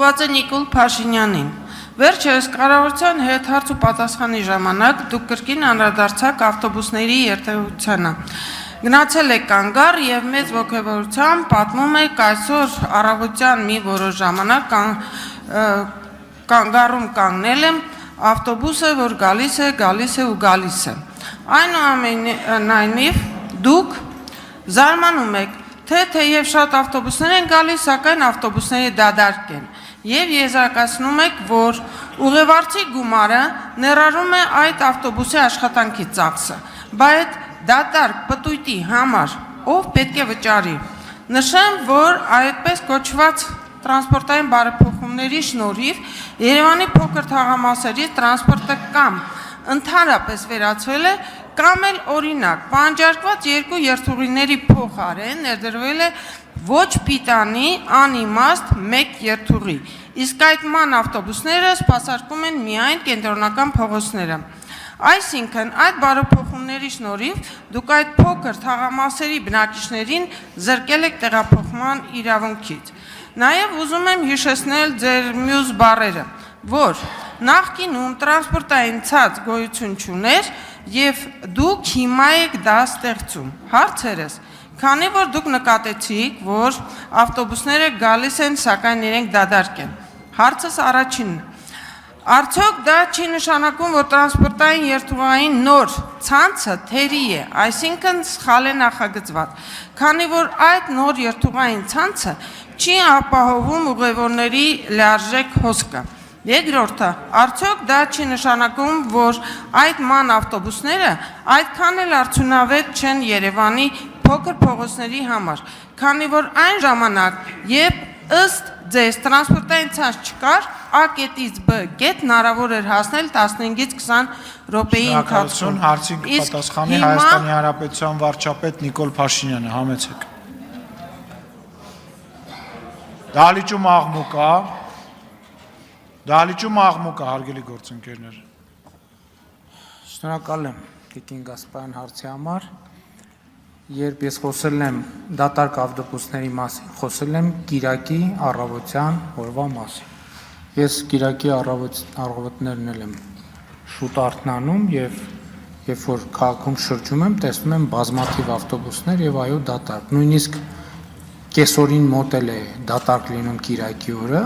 ուղղված է Նիկոլ Փաշինյանին։ Վերջերս կառավարության հետ հարց ու պատասխանի ժամանակ դուք կրկին անդրադարձաք ավտոբուսների երթևեկությանը։ Գնացել եք կանգառ եւ մեծ ողջավորությամբ պատմում եք այսօր առավոտյան մի որոշ ժամանակ կանգառում կանգնել եմ ավտոբուսը, որ գալիս է։ Այնուամենայնիվ դուք զարմանում եք, թեև շատ ավտոբուսներ են գալիս, սակայն ավտոբուսները դադարք են, եւ եզրակացնում եք, որ ուղևորցի գումարը ներառում է այդ ավտոբուսի աշխատանքի ծախսը, բայց դատարկ պտույտի համար ով պետք է վճարի։ Նշեմ, որ այդպես կոչված տրանսպորտային բարեփոխումների շնորհիվ Երևանի փոքր թաղամասերից տրանսպորտը կամ ընդհանրապես վերացվել է, կամ էլ օրինակ պահանջարկված երկու երթուղիների փոխարեն ներդրվել է ոչ պիտանի անիմաստ մեկ երթուղի, իսկ այդ ման ավտոբուսները սպասարկում են միայն կենտրոնական փողոցները։ Այսինքն այդ բարեփոխումների շնորհիվ դուք այդ փոքր թաղամասերի բնակիչներին զրկել եք տեղափոխման իրավունքից։ Նաև ուզում եմ հիշեցնել ձեր մյուս բառերը, որ նախկինում տրանսպորտային ցած գոյություն չուներ եւ դուք հիմա եք դա ստեղծում։ Հարցերս, քանի որ դուք նկատեցիք, որ ավտոբուսները գալիս են, սակայն իրենք դադարք են։ Հարցս առաջինն է. արդյոք դա չի նշանակում, որ տրանսպորտային երթուղային նոր ցանցը թերի է, այսինքն սխալ է նախագծված, քանի որ այդ նոր երթուղային ցանցը չի ապահովում ուղևորների լիարժեք հոսքը։ Երկրորդը, արդյոք դա չի նշանակում, որ այդ ման ավտոբուսները այդքան էլ արդյունավետ չեն Երևանի փոքր փողոցների համար, քանի որ այն ժամանակ, երբ ըստ ձեզ տրանսպորտային ցանց չկար, A կետից B կետ հնարավոր էր հասնել 15-ից 20 րոպեի ընթացքում։ Հարցին կպատասխանի Հայաստանի Հանրապետության վարչապետ Նիկոլ Փաշինյանը, համեցեք։ Դահլիճում աղմուկ կա, հարգելի գործընկերներ։ Շնորհակալ եմ Տիկին Գասպարյան հարցի համար։ Երբ ես խոսել եմ դատարկ ավտոբուսների մասին, խոսել եմ կիրակի առավոտյան օրվա մասին։ Ես կիրակի առավոտներն էլ եմ շուտ արթնանում եւ երբ որ քաղաքում շրջում եմ, տեսնում եմ բազմաթիվ ավտոբուսներ եւ այո դատարկ։ Նույնիսկ կեսօրին մոտ է դատարկ լինում կիրակի օրը,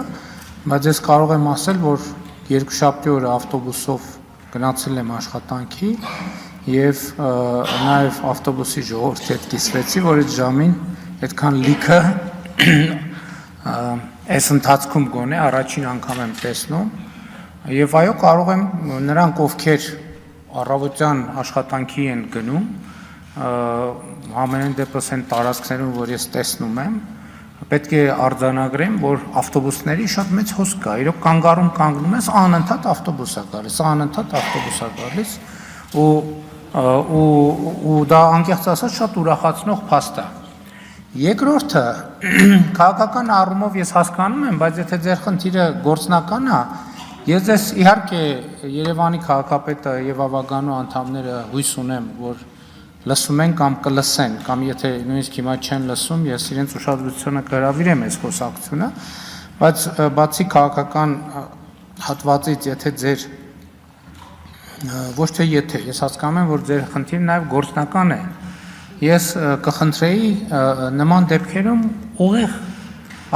բայց ես կարող եմ ասել, որ երկուշաբթի օրը ավտոբուսով գնացել եմ աշխատանքի եւ նաեւ ավտոբուսի ժողովրդի հետ կիսվեցի, որ այդ ժամին այդքան լիքը այս ընթացքում գոնե առաջին անգամ եմ տեսնում եւ այո կարող եմ նրանք ովքեր առավոտյան աշխատանքի են գնում ամենայն դեպս են տարածքներում որ ես տեսնում եմ պետք է արձանագրեմ որ ավտոբուսների շատ մեծ հոսք կա իրոք կանգառում կանգնում ես անընդհատ ավտոբուս է գալիս ու դա անկեղծ ասած շատ ուրախացնող փաստ է Երկրորդը քաղաքական առումով ես հասկանում եմ, բայց եթե ձեր խնդիրը գործնական է, ես ձեզ իհարկե Երևանի քաղաքապետը եւ ավագանու անդամները հույս ունեմ, որ լսում են կամ կլսեն, կամ եթե նույնիսկ հիմա չեն լսում, ես իրենց ուշադրությունը կհրավիրեմ այս խոսակցությունը, բայց բացի քաղաքական հատվածից, եթե ձեր ոչ թե եթե, ես հասկանում եմ, որ ձեր խնդիրը նաեւ գործնական է Ես կխնդրեի նման դեպքերում ուղիղ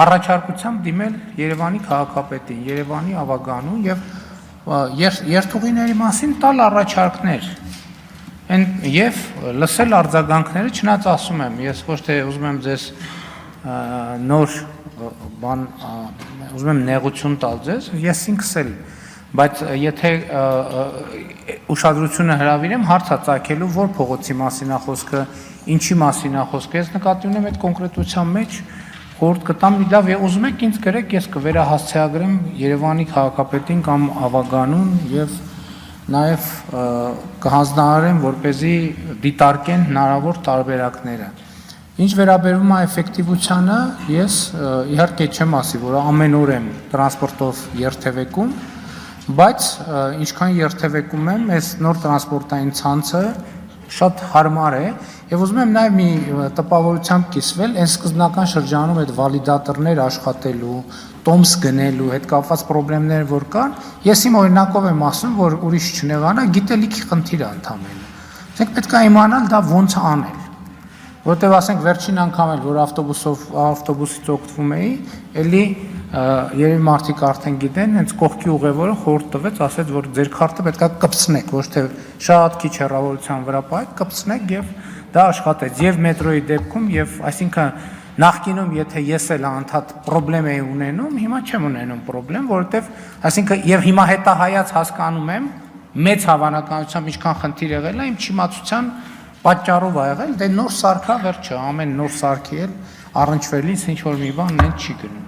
առաջարկությամբ դիմել Երևանի քաղաքապետին, Երևանի ավագանուն եւ երթուղիների մասին տալ առաջարկներ եւ լսել արձագանքները, չնայած ասում եմ, ես ոչ թե ուզում եմ ձեզ նոր բան, ուզում եմ նեղություն տալ ձեզ, ես ինքս էլ Բայց եթե ուշադրությունը հրավիրեմ հարց ծագելու որ փողոցի մասին է խոսքը, ինչի մասին է խոսքը, ես նկատի ունեմ այդ կոնկրետության մեջ խորհուրդ կտամ լավ եւ ուզում եք ինձ գրեք, ես կվերահասցեագրեմ Երևանի քաղաքապետին կամ ավագանուն եւ նաեւ կհանձնարարեմ, որպեսզի դիտարկեն հնարավոր տարբերակները։ Ինչ վերաբերում է էֆեկտիվությանը, ես իհարկե չեմ ասի, որ ամեն օր եմ տրանսպորտով երթևեկում Բայց ինչքան երթևեկում եմ, այս նոր տրանսպորտային ցանցը շատ հարմար է եւ ուզում եմ նաեւ մի տպավորությամբ կիսվել, այն սկզբնական շրջանում այդ վալիդատորներ աշխատելու, տոմս գնելու հետ կապված խնդիրներ որ կան, ես իմ օրինակով եմ ասում, որ ուրիշ չնեղանա, գիտելիքի խնդիր է ընդամենը։ Մենք պետք է իմանալ դա ոնց անել։ Որտեւ ասենք վերջին անգամ էլ որ ավտոբուսից օգտվում էի, էլի երևի մարդիկ արդեն գիտեն, հենց կողքի ուղևորը խորհուրդ տվեց, ասեց, որ ձեր քարտը պետք է կպցնեք, ոչ թե շատ քիչ հեռավորության վրա պահեք, կպցնեք եւ դա աշխատեց եւ մետրոյի դեպքում եւ այսինքն նախկինում եթե ես էլ անդադ խնդրեմ էի ունենում, հիմա չեմ ունենում խնդրեմ, որովհետեւ այսինքն եւ հիմա հետահայաց հասկանում եմ մեծ հավանականությամբ ինչքան խնդիր եղել է իմ չիմացության պատճառով ա եղել, դե նոր սարքա վերջը, ամեն նոր սարքի էլ առնչվելիս ինչ որ մի բան նեն չի գնում։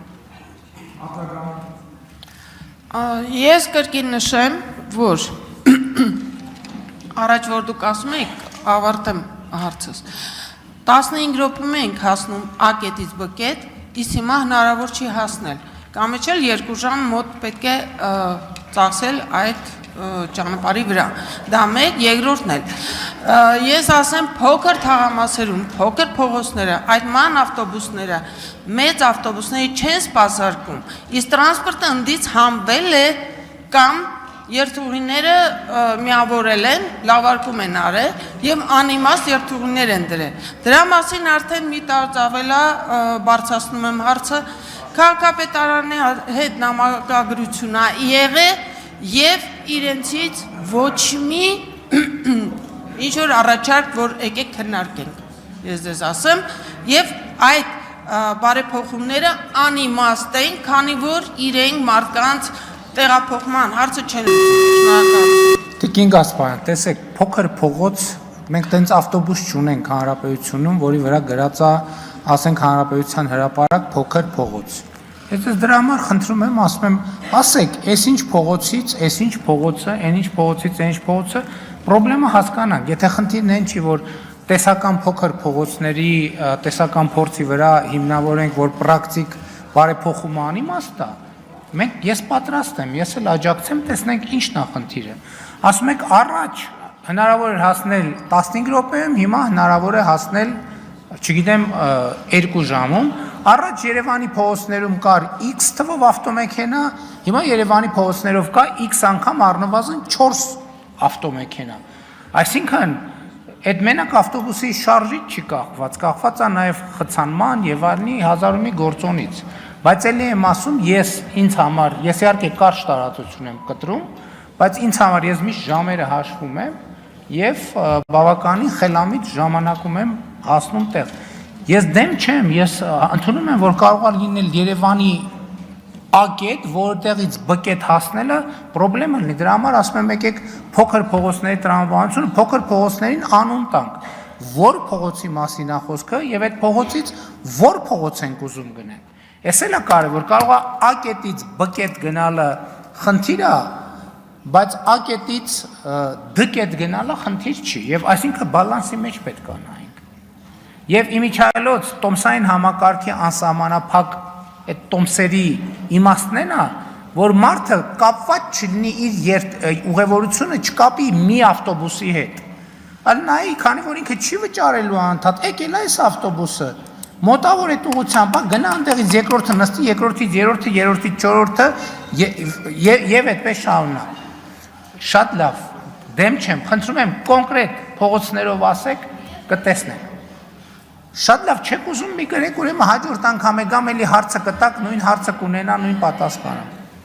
Ես կրկին նշեմ, որ առաջ որ դուք ասում եք, ավարտեմ հարցս, 15 րոպեում ենք հասնում A կետից B կետ, իսկ հիմա հնարավոր չի հասնել, կամ էլ 2 ժամ մոտ պետք է ծախսել այդ ճանապարհի վրա, դա մեկ, երկրորդն էլ, ես ասեմ փոքր թաղամասերում, փոքր փողոցները, այդ ման ավտոբուսները, մեծ ավտոբուսների չեն սպասարկում, իսկ տրանսպորտը ընդից համվել է կամ երթուղիները միավորել են, լավարկում են արել եւ անիմաստ երթուղիներ են դրել։ Դրա մասին արդեն մի տարծ ավելա բարձրացնում եմ հարցը, քաղաքապետարանի հետ նամակագրություն ա եղել եւ իրենցից ոչ մի ինչ որ առաջարկ, որ եկեք քննարկենք, ես դες ասեմ, եւ այդ բարեփոխումները անիմաստ են, քանի որ իրենք մարդկանց տեղափոխման հարցը չեն լուծում։ Շնորհակալություն։ Տիկին Գասպարյան, տեսեք, փոքր փողոց մենք տենց ավտոբուս չունենք հանրապետությունում, որի վրա գրած է, ասենք հանրապետության հրապարակ փոքր փողոց։ Ես դրա համար խնդրում եմ, ասում եմ, ասեք, այս ինչ փողոցից, այս ինչ փողոցը, այն ինչ փողոցից, այն ինչ փողոցը, խնդրեմը հասկանանք։ Եթե խնդիրն այն չի, որ տեսական փոքր փողոցների տեսական փորձի վրա հիմնավորենք, որ պրակտիկ բարեփոխումը անիմաստ է, մենք ես պատրաստ եմ, ես էլ աջակցեմ, տեսնենք ինչն է խնդիրը։ Ասում եք առաջ հնարավոր էր հասնել 15 րոպեում, հիմա հնարավոր է հասնել, չգիտեմ, 2 ժամում։ Առաջ Երևանի փողոցներում կար X թվով ավտոմեքենա, հիմա Երևանի փողոցներով կա X անգամ առնվազն 4 ավտոմեքենա։ Այսինքն այդ մենակ ավտոբուսի շարժից չի կախված, կախված է նաև խցանման եւ այլնի հազար ու մի գործոնից։ Բայց ելի եմ ասում, ես ինձ համար, ես իհարկե կարճ տարածություն եմ կտրում, բայց ինձ համար ես միշտ ժամերը հաշվում եմ եւ բավականին խելամիտ ժամանակում եմ հասնում տեղ։ Ես դեմ չեմ, ես ընդունում եմ, որ կարող է լինել Երևանի A կետ, որտեղից B կետ հասնելը խնդրեմ լինի։ Դրա համար ասում եմ, եկեք փոքր փողոցների տրամաբանությունը, փոքր փողոցներին անուն տանք։ Որ փողոցի մասին է խոսքը եւ այդ փողոցից որ փողոց ենք ուզում գնալ։ Էս էլ է կարևոր, կարող է A կետից B կետ գնալը խնդիր է, բայց A կետից D կետ գնալը խնդիր չի, եւ այսինքն բալանսի մեջ պետք է նայենք։ Եվ իմիջայլոց տոմսային համակարգի անսահմանափակ այդ տոմսերի իմաստն է նա, որ մարդը կապված չլինի իր ուղևորությունը չկապի մի ավտոբուսի հետ։ Այլ նայի, քանի որ ինքը չի վճարելու անդադ, եկել է այս ավտոբուսը, մոտավոր այդ ուղղությամբ, գնա այնտեղից երկրորդը նստի, երկրորդից երրորդը, երրորդից չորրորդը եւ այդպես շարունակ։ Շատ լավ, դեմ չեմ, խնդրում եմ կոնկրետ փողոցներով ասեք, կտեսնենք։ Շատ լավ, չեք ուզում մի գրեք, ուրեմն հաջորդ անգամ եկամ էլի հարցը կտակ, նույն հարցը կունենա, նույն պատասխանը։